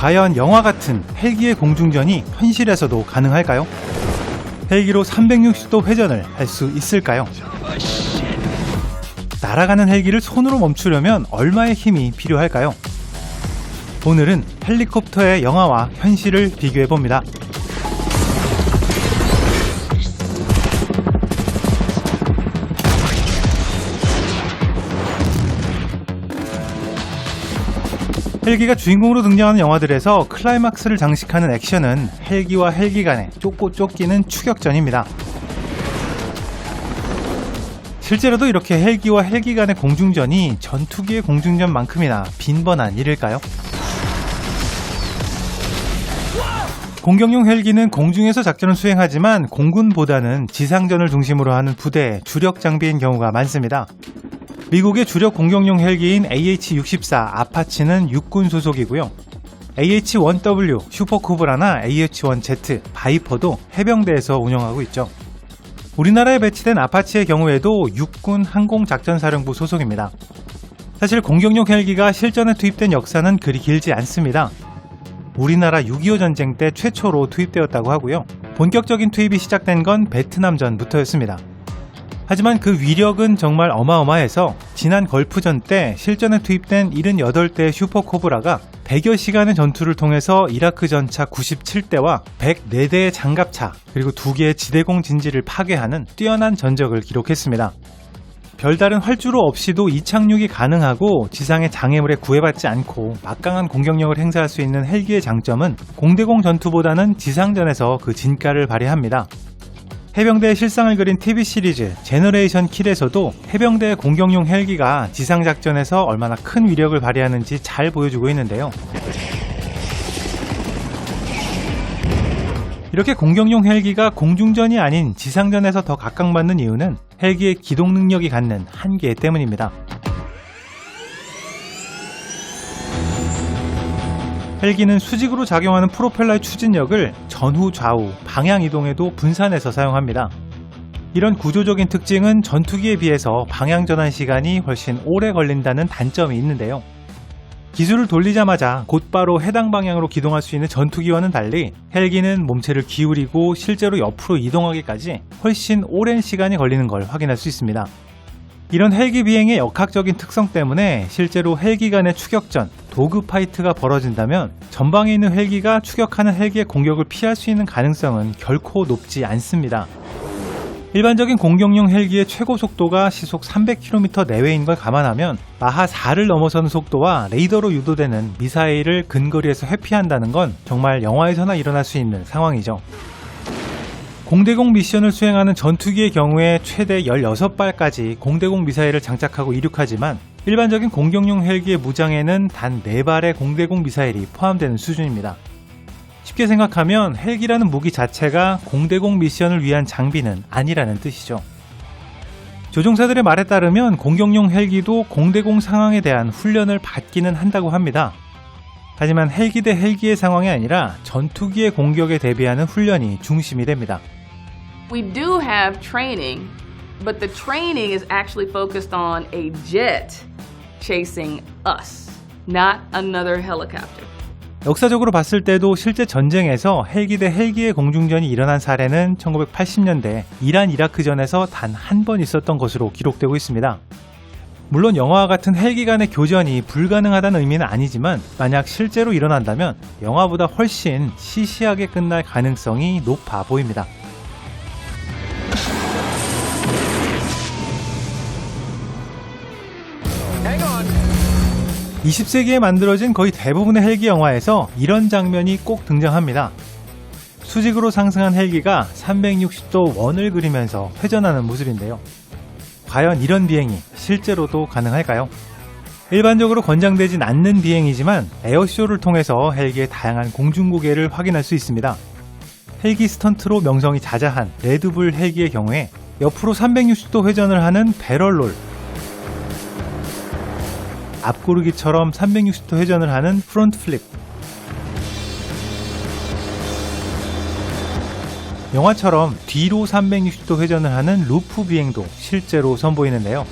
과연 영화 같은 헬기의 공중전이 현실에서도 가능할까요? 헬기로 360도 회전을 할 수 있을까요? 날아가는 헬기를 손으로 멈추려면 얼마의 힘이 필요할까요? 오늘은 헬리콥터의 영화와 현실을 비교해봅니다. 헬기가 주인공으로 등장하는 영화들에서 클라이막스를 장식하는 액션은 헬기와 헬기 간의 쫓고 쫓기는 추격전입니다. 실제로도 이렇게 헬기와 헬기 간의 공중전이 전투기의 공중전만큼이나 빈번한 일일까요? 공격용 헬기는 공중에서 작전을 수행하지만 공군보다는 지상전을 중심으로 하는 부대의 주력 장비인 경우가 많습니다. 미국의 주력 공격용 헬기인 AH-64 아파치는 육군 소속이고요. AH-1W 슈퍼코브라나 AH-1Z 바이퍼도 해병대에서 운영하고 있죠. 우리나라에 배치된 아파치의 경우에도 육군 항공작전사령부 소속입니다. 사실 공격용 헬기가 실전에 투입된 역사는 그리 길지 않습니다. 우리나라 6.25 전쟁 때 최초로 투입되었다고 하고요. 본격적인 투입이 시작된 건 베트남전부터였습니다. 하지만 그 위력은 정말 어마어마해서 지난 걸프전 때 실전에 투입된 78대의 슈퍼코브라가 100여 시간의 전투를 통해서 이라크 전차 97대와 104대의 장갑차 그리고 2개의 지대공 진지를 파괴하는 뛰어난 전적을 기록했습니다. 별다른 활주로 없이도 이착륙이 가능하고 지상의 장애물에 구애받지 않고 막강한 공격력을 행사할 수 있는 헬기의 장점은 공대공 전투보다는 지상전에서 그 진가를 발휘합니다. 해병대의 실상을 그린 TV 시리즈 제너레이션 킬에서도 해병대의 공격용 헬기가 지상작전에서 얼마나 큰 위력을 발휘하는지 잘 보여주고 있는데요. 이렇게 공격용 헬기가 공중전이 아닌 지상전에서 더 각광받는 이유는 헬기의 기동 능력이 갖는 한계 때문입니다. 헬기는 수직으로 작용하는 프로펠러의 추진력을 전후 좌우 방향 이동에도 분산해서 사용합니다. 이런 구조적인 특징은 전투기에 비해서 방향 전환 시간이 훨씬 오래 걸린다는 단점이 있는데요. 기술을 돌리자마자 곧바로 해당 방향으로 기동할 수 있는 전투기와는 달리 헬기는 몸체를 기울이고 실제로 옆으로 이동하기까지 훨씬 오랜 시간이 걸리는 걸 확인할 수 있습니다. 이런 헬기 비행의 역학적인 특성 때문에 실제로 헬기 간의 추격전, 도그 파이트가 벌어진다면 전방에 있는 헬기가 추격하는 헬기의 공격을 피할 수 있는 가능성은 결코 높지 않습니다. 일반적인 공격용 헬기의 최고 속도가 시속 300km 내외인 걸 감안하면 마하 4를 넘어서는 속도와 레이더로 유도되는 미사일을 근거리에서 회피한다는 건 정말 영화에서나 일어날 수 있는 상황이죠. 공대공 미션을 수행하는 전투기의 경우에 최대 16발까지 공대공 미사일을 장착하고 이륙하지만 일반적인 공격용 헬기의 무장에는 단 4발의 공대공 미사일이 포함되는 수준입니다. 쉽게 생각하면 헬기라는 무기 자체가 공대공 미션을 위한 장비는 아니라는 뜻이죠. 조종사들의 말에 따르면 공격용 헬기도 공대공 상황에 대한 훈련을 받기는 한다고 합니다. 하지만 헬기 대 헬기의 상황이 아니라 전투기의 공격에 대비하는 훈련이 중심이 됩니다. We do have training, but the training is actually focused on a jet chasing us, not another helicopter. 역사적으로 봤을 때도 실제 전쟁에서 헬기 대 헬기의 공중전이 일어난 사례는 1980년대 이란 이라크전에서 단 한 번 있었던 것으로 기록되고 있습니다. 물론 영화와 같은 헬기 간의 교전이 불가능하다는 의미는 아니지만 만약 실제로 일어난다면 영화보다 훨씬 시시하게 끝날 가능성이 높아 보입니다. Hang on. 20세기에 만들어진 거의 대부분의 헬기 영화에서 이런 장면이 꼭 등장합니다. 수직으로 상승한 헬기가 360도 원을 그리면서 회전하는 모습인데요. 과연 이런 비행이 실제로도 가능할까요? 일반적으로 권장되진 않는 비행이지만 에어쇼를 통해서 헬기의 다양한 공중고개를 확인할 수 있습니다. 헬기 스턴트로 명성이 자자한 레드불 헬기의 경우에 옆으로 360도 회전을 하는 배럴롤, 앞구르기처럼 360도 회전을 하는 프론트 플립, 영화처럼 뒤로 360도 회전을 하는 루프 비행도 실제로 선보이는데요.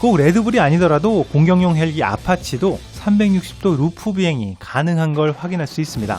꼭 레드불이 아니더라도 공격용 헬기 아파치도 360도 루프 비행이 가능한 걸 확인할 수 있습니다.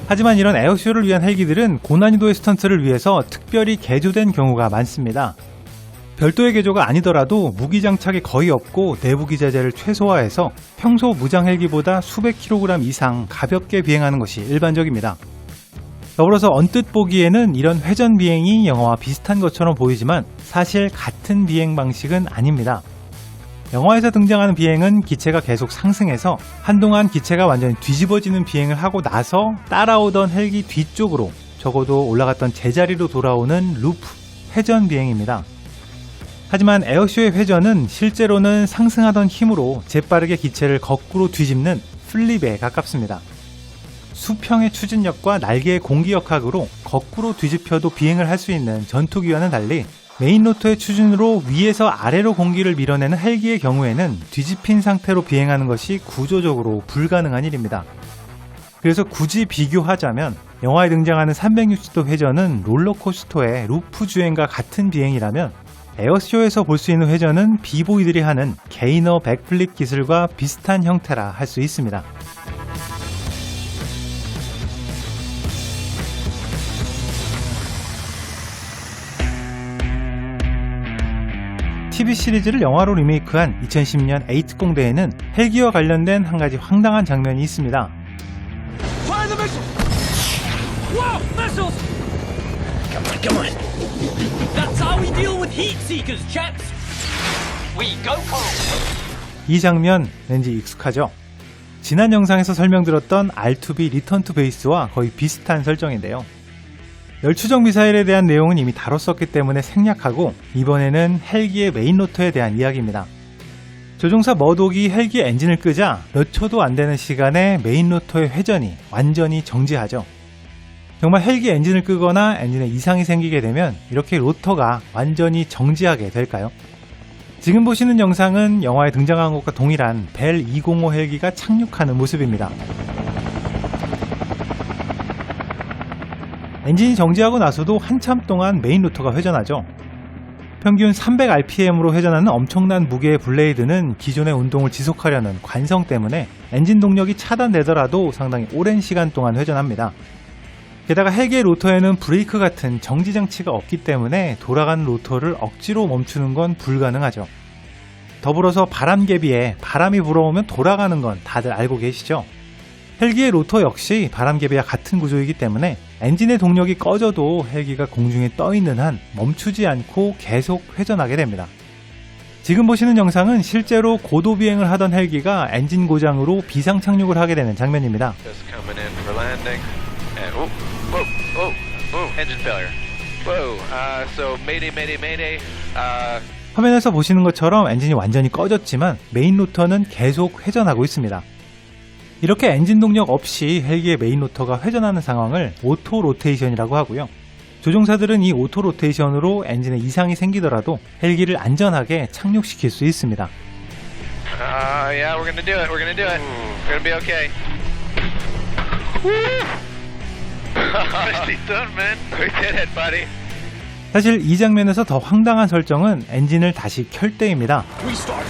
하지만 이런 에어쇼를 위한 헬기들은 고난이도의 스턴트를 위해서 특별히 개조된 경우가 많습니다. 별도의 개조가 아니더라도 무기 장착이 거의 없고 내부 기자재를 최소화해서 평소 무장 헬기보다 수백 킬로그램 이상 가볍게 비행하는 것이 일반적입니다. 더불어서 언뜻 보기에는 이런 회전 비행이 영화와 비슷한 것처럼 보이지만 사실 같은 비행 방식은 아닙니다. 영화에서 등장하는 비행은 기체가 계속 상승해서 한동안 기체가 완전히 뒤집어지는 비행을 하고 나서 따라오던 헬기 뒤쪽으로 적어도 올라갔던 제자리로 돌아오는 루프, 회전 비행입니다. 하지만 에어쇼의 회전은 실제로는 상승하던 힘으로 재빠르게 기체를 거꾸로 뒤집는 플립에 가깝습니다. 수평의 추진력과 날개의 공기역학으로 거꾸로 뒤집혀도 비행을 할 수 있는 전투기와는 달리 메인 로터의 추진으로 위에서 아래로 공기를 밀어내는 헬기의 경우에는 뒤집힌 상태로 비행하는 것이 구조적으로 불가능한 일입니다. 그래서 굳이 비교하자면 영화에 등장하는 360도 회전은 롤러코스터의 루프 주행과 같은 비행이라면 에어쇼에서 볼 수 있는 회전은 비보이들이 하는 게이너 백플립 기술과 비슷한 형태라 할 수 있습니다. TV 시리즈를 영화로 리메이크한 2010년 에이트 공대에는 헬기와 관련된 한 가지 황당한 장면이 있습니다. Fire the missile! Whoa! Missiles! Come on. That's how we deal with heat seekers, chaps. We go cold. 이 장면 왠지 익숙하죠? 지난 영상에서 설명드렸던 R2B 리턴 투 베이스와 거의 비슷한 설정인데요. 열추적 미사일에 대한 내용은 이미 다뤘었기 때문에 생략하고 이번에는 헬기의 메인 로터에 대한 이야기입니다. 조종사 머독이 헬기 엔진을 끄자 몇 초도 안 되는 시간에 메인 로터의 회전이 완전히 정지하죠. 정말 헬기 엔진을 끄거나 엔진에 이상이 생기게 되면 이렇게 로터가 완전히 정지하게 될까요? 지금 보시는 영상은 영화에 등장한 것과 동일한 벨 205 헬기가 착륙하는 모습입니다. 엔진이 정지하고 나서도 한참 동안 메인 로터가 회전하죠. 평균 300rpm으로 회전하는 엄청난 무게의 블레이드는 기존의 운동을 지속하려는 관성 때문에 엔진 동력이 차단되더라도 상당히 오랜 시간 동안 회전합니다. 게다가 헬기의 로터에는 브레이크 같은 정지 장치가 없기 때문에 돌아가는 로터를 억지로 멈추는 건 불가능하죠. 더불어서 바람개비에 바람이 불어오면 돌아가는 건 다들 알고 계시죠? 헬기의 로터 역시 바람개비와 같은 구조이기 때문에 엔진의 동력이 꺼져도 헬기가 공중에 떠있는 한 멈추지 않고 계속 회전하게 됩니다. 지금 보시는 영상은 실제로 고도 비행을 하던 헬기가 엔진 고장으로 비상 착륙을 하게 되는 장면입니다. 화면에서 보시는 것처럼 엔진이 완전히 꺼졌지만 메인 로터는 계속 회전하고 있습니다. 이렇게 엔진 동력 없이 헬기의 메인 로터가 회전하는 상황을 오토 로테이션이라고 하고요. 조종사들은 이 오토 로테이션으로 엔진에 이상이 생기더라도 헬기를 안전하게 착륙시킬 수 있습니다. Yeah, we're gonna do it. We're gonna do it. We're gonna be okay. Nicely done, man. We did it, buddy. 사실 이 장면에서 더 황당한 설정은 엔진을 다시 켤 때입니다. Restart.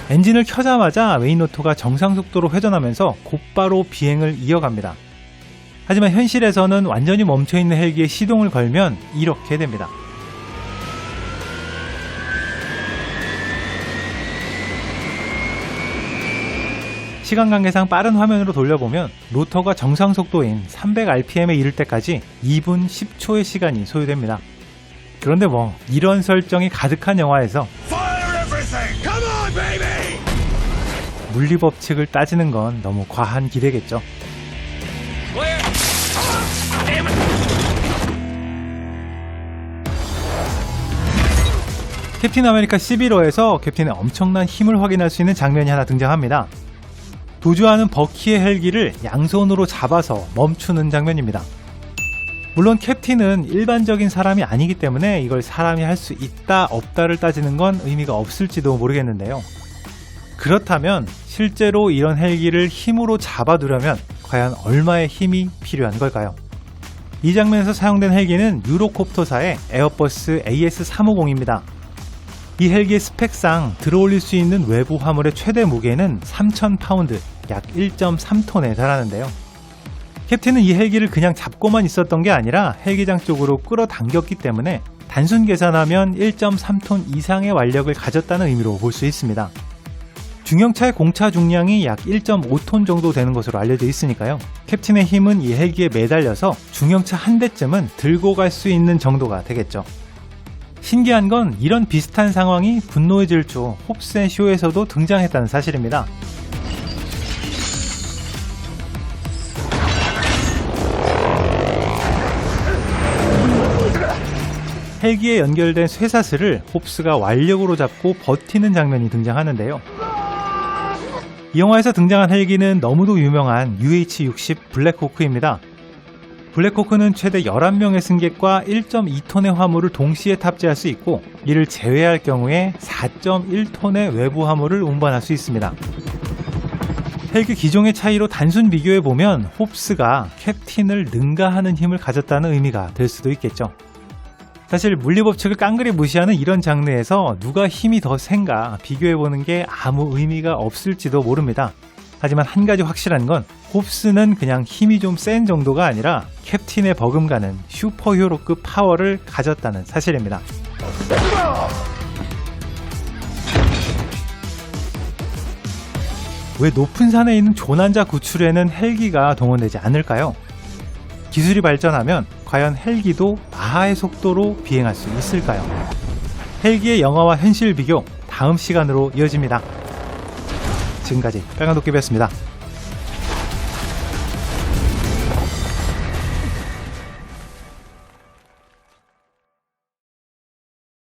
엔진을 켜자마자 메인 로터가 정상 속도로 회전하면서 곧바로 비행을 이어갑니다. 하지만 현실에서는 완전히 멈춰있는 헬기에 시동을 걸면 이렇게 됩니다. 시간 관계상 빠른 화면으로 돌려보면 로터가 정상 속도인 300rpm에 이를 때까지 2분 10초의 시간이 소요됩니다. 그런데 이런 설정이 가득한 영화에서 Fire everything! Come on, baby! 물리법칙을 따지는 건 너무 과한 기대겠죠. Clear! Damn it! 캡틴 아메리카 11호에서 캡틴의 엄청난 힘을 확인할 수 있는 장면이 하나 등장합니다. 도주하는 버키의 헬기를 양손으로 잡아서 멈추는 장면입니다. 물론 캡틴은 일반적인 사람이 아니기 때문에 이걸 사람이 할 수 있다 없다를 따지는 건 의미가 없을지도 모르겠는데요. 그렇다면 실제로 이런 헬기를 힘으로 잡아두려면 과연 얼마의 힘이 필요한 걸까요? 이 장면에서 사용된 헬기는 유로콥터사의 에어버스 AS350입니다. 이 헬기의 스펙상 들어올릴 수 있는 외부 화물의 최대 무게는 3,000파운드, 약 1.3톤에 달하는데요. 캡틴은 이 헬기를 그냥 잡고만 있었던 게 아니라 헬기장 쪽으로 끌어당겼기 때문에 단순 계산하면 1.3톤 이상의 완력을 가졌다는 의미로 볼 수 있습니다. 중형차의 공차 중량이 약 1.5톤 정도 되는 것으로 알려져 있으니까요. 캡틴의 힘은 이 헬기에 매달려서 중형차 한 대쯤은 들고 갈 수 있는 정도가 되겠죠. 신기한 건 이런 비슷한 상황이 분노의 질주 홉스 앤 쇼에서도 등장했다는 사실입니다. 헬기에 연결된 쇠사슬을 홉스가 완력으로 잡고 버티는 장면이 등장하는데요. 이 영화에서 등장한 헬기는 너무도 유명한 UH-60 블랙호크입니다. 블랙호크는 최대 11명의 승객과 1.2톤의 화물을 동시에 탑재할 수 있고 이를 제외할 경우에 4.1톤의 외부 화물을 운반할 수 있습니다. 헬기 기종의 차이로 단순 비교해보면 홉스가 캡틴을 능가하는 힘을 가졌다는 의미가 될 수도 있겠죠. 사실 물리법칙을 깡그리 무시하는 이런 장르에서 누가 힘이 더 센가 비교해보는 게 아무 의미가 없을지도 모릅니다. 하지만 한 가지 확실한 건 홉스는 그냥 힘이 좀 센 정도가 아니라 캡틴에 버금가는 슈퍼히어로급 파워를 가졌다는 사실입니다. 왜 높은 산에 있는 조난자 구출에는 헬기가 동원되지 않을까요? 기술이 발전하면 과연 헬기도 마하의 속도로 비행할 수 있을까요? 헬기의 영화와 현실 비교 다음 시간으로 이어집니다. 지금까지 빨간도깨비였습니다.